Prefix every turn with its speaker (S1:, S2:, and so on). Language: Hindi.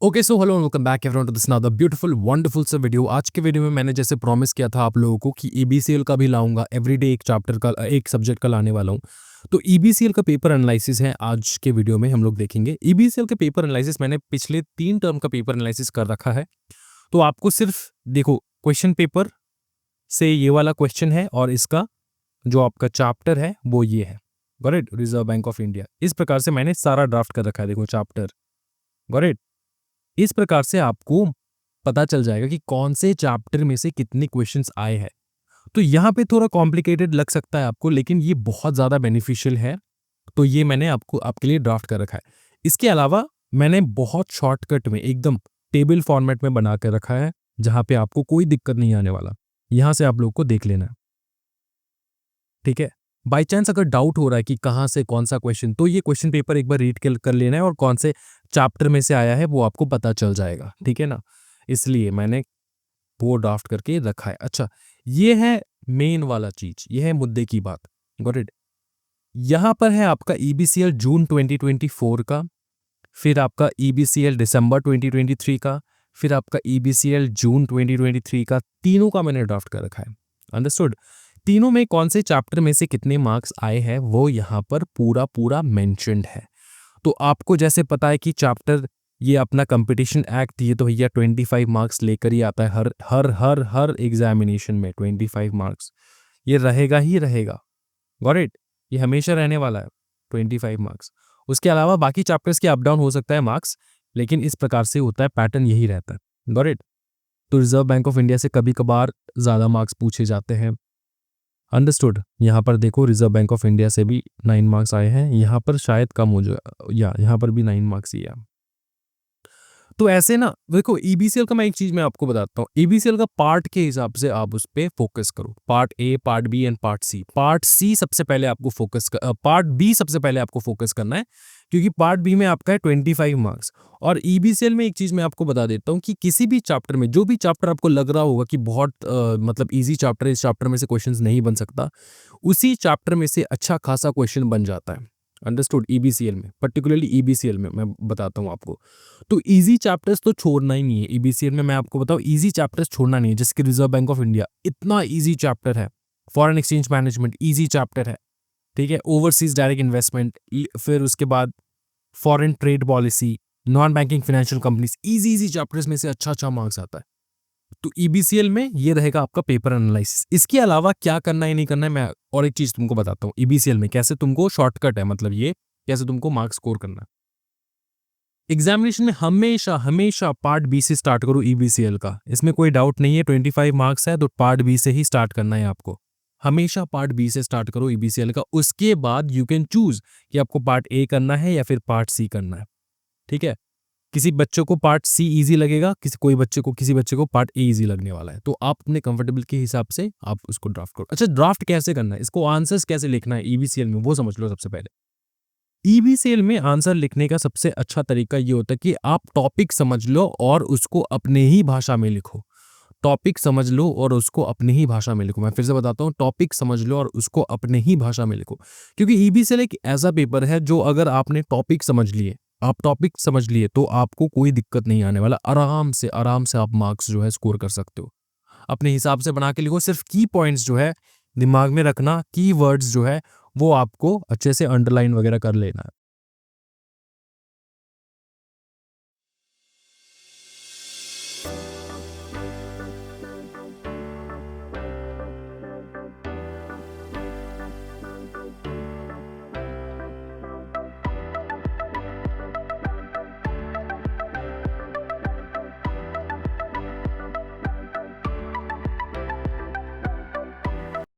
S1: Okay so hello welcome back everyone to this another beautiful wonderful सा वीडियो। आज के वीडियो में मैंने जैसे प्रॉमिस किया था आप लोगों को कि ईबीसीएल का भी लाऊंगा, एवरीडे एक चैप्टर का एक सब्जेक्ट का लाने वाला हूं। तो ईबीसीएल का पेपर एनालिसिस है आज के वीडियो में हम लोग देखेंगे। ईबीसीएल के पेपर एनालिसिस मैंने पिछले 3 टर्म का पेपर एनालिसिस कर रखा है। तो आपको सिर्फ देखो क्वेश्चन पेपर से ये वाला क्वेश्चन है और इसका जो आपका चैप्टर है वो ये है, got it, reserve bank of India. इस प्रकार से मैंने सारा ड्राफ्ट कर रखा है, देखो चैप्टर, गॉट इट। इस प्रकार से आपको पता चल जाएगा कि कौन से चैप्टर में से कितने क्वेश्चंस आए हैं। तो यहाँ पे थोड़ा कॉम्प्लिकेटेड लग सकता है आपको, लेकिन ये बहुत ज़्यादा बेनिफिशियल है। तो ये मैंने आपको आपके लिए ड्राफ्ट कर रखा है। इसके अलावा मैंने बहुत शॉर्टकट में एकदम टेबल फॉर्मेट में बना कर रखा है, जहाँ पे आपको कोई दिक्कत नहीं आने वाला। यहाँ से आप लोग को देख लेना है, ठीक है। बाई चांस अगर डाउट हो रहा है कि कहाँ से कौन सा क्वेश्चन, तो ये क्वेश्चन पेपर एक बार रीड कर लेना है और कौन से चैप्टर में से आया है वो आपको पता चल जाएगा, ठीक है ना। इसलिए मैंने वो ड्राफ्ट करके रखा है। अच्छा, ये है मेन वाला चीज, ये है मुद्दे की बात, गॉट इट। यहाँ पर है आपका ईबीसीएल जून 2024 का, फिर आपका ईबीसीएल दिसंबर 2023 का, फिर आपका ईबीसीएल जून 2023 का। तीनों का मैंने ड्राफ्ट कर रखा है, अंडरस्टूड। तीनों में कौन से चैप्टर में से कितने मार्क्स आए हैं वो यहाँ पर पूरा पूरा मेंशन्ड है। तो आपको जैसे पता है कि चैप्टर ये अपना कंपटीशन एक्ट, ये तो भैया 25 मार्क्स लेकर ही आता है हर हर हर हर एग्जामिनेशन में। 25 मार्क्स ये रहेगा ही रहेगा, गॉट इट। ये हमेशा रहने वाला है 25 मार्क्स। उसके अलावा बाकी चैप्टर्स के अप डाउन हो सकता है मार्क्स, लेकिन इस प्रकार से होता है, पैटर्न यही रहता है, गॉट इट। तो रिजर्व बैंक ऑफ इंडिया से कभी कभार ज़्यादा मार्क्स पूछे जाते हैं, अंडरस्टूड। यहाँ पर देखो रिजर्व बैंक ऑफ इंडिया से भी 9 मार्क्स आए हैं, यहाँ पर शायद कम हो जाए, या यहाँ पर भी 9 मार्क्स ही है। तो ऐसे ना देखो, ईबीसीएल का मैं एक चीज मैं आपको बताता हूँ। ईबीसीएल का पार्ट के हिसाब से आप उस पर फोकस करो, part A, part B and part C. Part C सबसे पहले आपको पार्ट बी सबसे पहले आपको फोकस करना है, क्योंकि पार्ट बी में आपका है 25 मार्क्स। और ईबीसीएल में एक चीज मैं आपको बता देता हूँ कि किसी भी चैप्टर में, जो भी चैप्टर आपको लग रहा होगा कि बहुत मतलब ईजी चैप्टर है, इस चैप्टर में से क्वेश्चन नहीं बन सकता, उसी चैप्टर में से अच्छा खासा क्वेश्चन बन जाता है, अंडरस्टूड। ईबीसीएल में, पर्टिकुलरली ईबीसीएल में मैं बताता हूँ आपको। तो इजी चैप्टर्स तो छोड़ना ही नहीं है ईबीसीएल में। मैं आपको बताऊँ, इजी चैप्टर्स छोड़ना नहीं है। जैसे कि रिजर्व बैंक ऑफ इंडिया इतना इजी चैप्टर है, foreign exchange management easy chapter है, ठीक है। ओवरसीज डायरेक्ट इन्वेस्टमेंट, फिर उसके बाद foreign trade policy, non banking financial companies, easy easy chapters में से अच्छा मार्क्स आता है। तो ईबीसीएल में ये रहेगा आपका पेपर एनालिसिस। इसके अलावा क्या करना है नहीं करना है, मैं और एक चीज तुमको बताता हूँ। ईबीसीएल में कैसे तुमको शॉर्टकट है, मतलब ये कैसे तुमको मार्क्स स्कोर करना है। एग्जामिनेशन में हमेशा हमेशा पार्ट बी से स्टार्ट करो ईबीसीएल का, इसमें कोई डाउट नहीं है। 25 मार्क्स है तो पार्ट बी से ही स्टार्ट करना है आपको, हमेशा पार्ट बी से स्टार्ट करो ईबीसीएल का। उसके बाद यू कैन चूज कि आपको पार्ट ए करना है या फिर पार्ट सी करना है, ठीक है। किसी बच्चों को पार्ट सी इजी लगेगा, किसी बच्चे को पार्ट ए इजी लगने वाला है। तो आप अपने कंफर्टेबल के हिसाब से आप उसको ड्राफ्ट करो। अच्छा, ड्राफ्ट कैसे करना है, इसको आंसर्स कैसे लिखना है ईबीसीएल में, वो समझ लो सबसे पहले। ईबीसीएल में आंसर लिखने का सबसे अच्छा तरीका ये होता है कि आप टॉपिक समझ लो और उसको अपने ही भाषा में लिखो। टॉपिक समझ लो और उसको अपनी ही भाषा में लिखो। मैं फिर से बताता हूँ, टॉपिक समझ लो और उसको अपने ही भाषा में लिखो। क्योंकि ईबीसीएल एक ऐसा पेपर है जो अगर आपने टॉपिक समझ लिए तो आपको कोई दिक्कत नहीं आने वाला। आराम से आप मार्क्स जो है स्कोर कर सकते हो। अपने हिसाब से बना के लिखो। सिर्फ की पॉइंट्स जो है दिमाग में रखना, की वर्ड्स जो है वो आपको अच्छे से अंडरलाइन वगैरह कर लेना है,